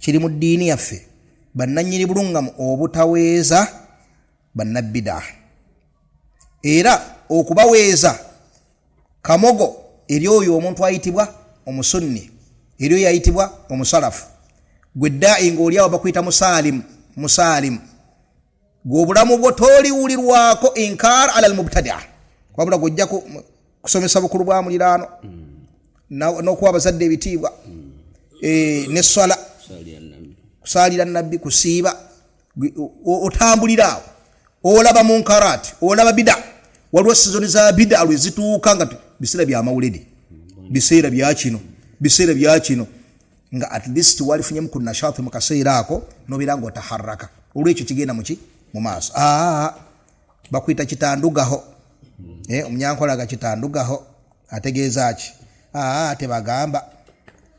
kiri mu ddiini yaffe bannannyini buluŋŋamu obutaweeza bannabbidaa era okubaweeza kamogo eri oyo omuntu ayitibwa omusunni eri oyo ayitibwa omusalafu gwe ddaayi ng'oli awo bakuyita musaalimu gw'obulamu bwo tooliwulirwako inkaar ala almubtadia wabula gojja kusomesa bukulu bwa muliraano n'okuwa abazadde ebitiibwa n'esswala kusaalira nabbi kusiiba otambulira awo olaba munkaraati olaba bida waliwo sizoni za bida lwe zituuka nga biseera bya mawulidi biseera bya kino nga at least walifunyemu ku nashaati mu kaseera ako nobeera ng'otaharraka olwekyo kigenda mu maaso bakuyita kitandugaho omunyankolaga kitandugaho ategeeza ki tebagamba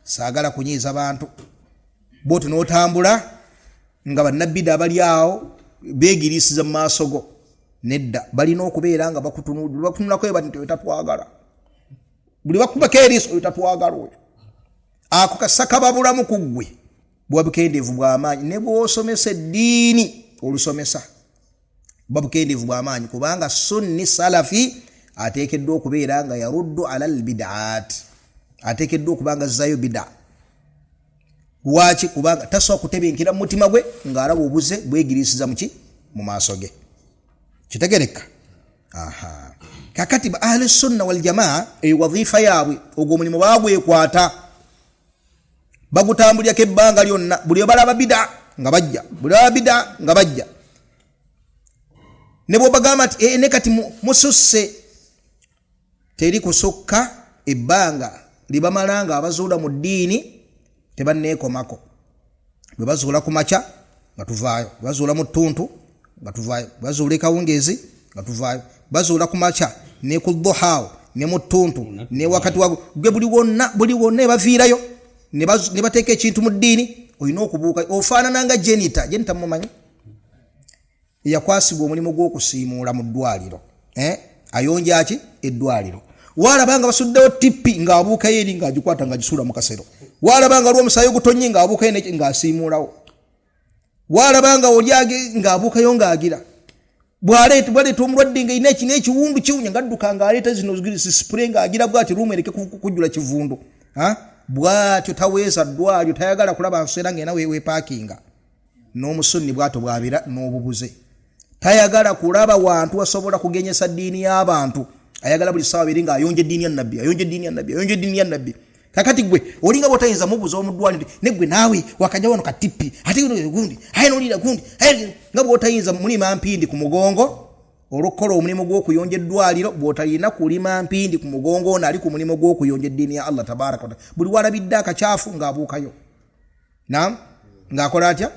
saagala kunyiiza bantu bwoti n'otambula nga bannabbida abali awo beegiriisiza mu maaso go nedda balina okubeera nga bakutunulako ebati oyotatwagala buli bakubako eriiso oyotatwagala oyo ako kasakaba bulamu ku ggwe bwa bukendeevu bw'amaanyi ne bw'osomesa eddiini olusomesa bwa bukendeevu bw'amaanyi kubanga sunni salafi ateekeddwa okubeera nga yaruddu ala albidaat ateekeddwa okuba nga azzayo bida lwaki kubanga tasobola kutebenkera mu mutima gwe ng'alaba obuze bwegiriisiza mu maaso ge kitegereka kakati ba ahli sunna wal jamaa wadhifa yaabwe ogwo omulimu baagwekwata bagutambulirako ebbanga lyonna buli balaba bida nga bajja ne bw'obagamba nti ne kati mususse teri kusukka ebbanga libamala nga abazuula mu ddiini tebanneekomako bwe bazuula ku makya nga tuvaayo bwe bazuula mu ttuntu nga tuvaayo bwe bazuula ekawungeezi nga tuvaayo bazuula ku makya ne ku dhuhaawo ne mu ttuntu ne wakati gwe buli wonna ebaviirayo ne bateeka ekintu mu ddiini olina okubuuka ofaanana nga jenita mumanyi yakwasibwa omulimu gw'okusiimuula mu ddwaliro ayonja ki eddwaliro walabanga basuddewo tippi ng'abuukayo eri ng'agikwata ng'agisuula mu kasero walabanga waliwo omusaayi ogutonye ng'abuukayo ng'asiimuulawo walabanga olyage ng'abuukayo ng'agira bwaleeta omulwadde nga ina ekiwundu kiwunya ng'adduka ng'aleeta zino sipure ng'agira bw'ati ruumu ereke kujjula kivundu bw'atyo taweesa ddwaliro tayagala kulaba nswera ng'ena weepaakinga n'omusunni bw'atyo bw'abeera n'obubuze tayagala kulaba wantu wasobola kugenyesa ddiini y'abantu ayagala buli ssaawa biri ng'ayonja eddiini ya nabbi kakati gwe olinga bw'otayinza mubuza omuddwaliro ne gwe naawe wakajja wano katippi ate gundi nolira gundi nga bw'otayinza mulima mpindi ku mugongo olw'okukola omulimu gw'okuyonja eddwaliro bw'otalina kulima mpindi ku mugongo ono ali ku mulimu gw'okuyonja eddiini ya Allah tabaraka wataala buli walabidde akacaafu ng'abuukayo ng'akola atya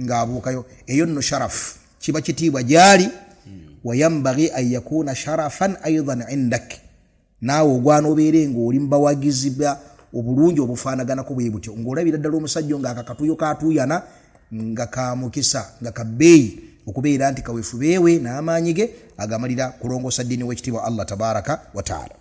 ng'abuukayo eyo nno sharafu kiba kitiibwa gyali wayambaghi an yakuna sharafan aidan indak naawe ogwana obeere ng'oli mubawagizibwa obulungi obufaanaganako bwe butyo ng'olabira ddala omusajja ng'akakatuuyo kaatuuyana nga kamukisa nga kabbeeyi okubeera nti kaweefubeewe n'amaanyi ge agamalira kulongoosa ddiini w'ekitiibwa Allah tabaraka wataala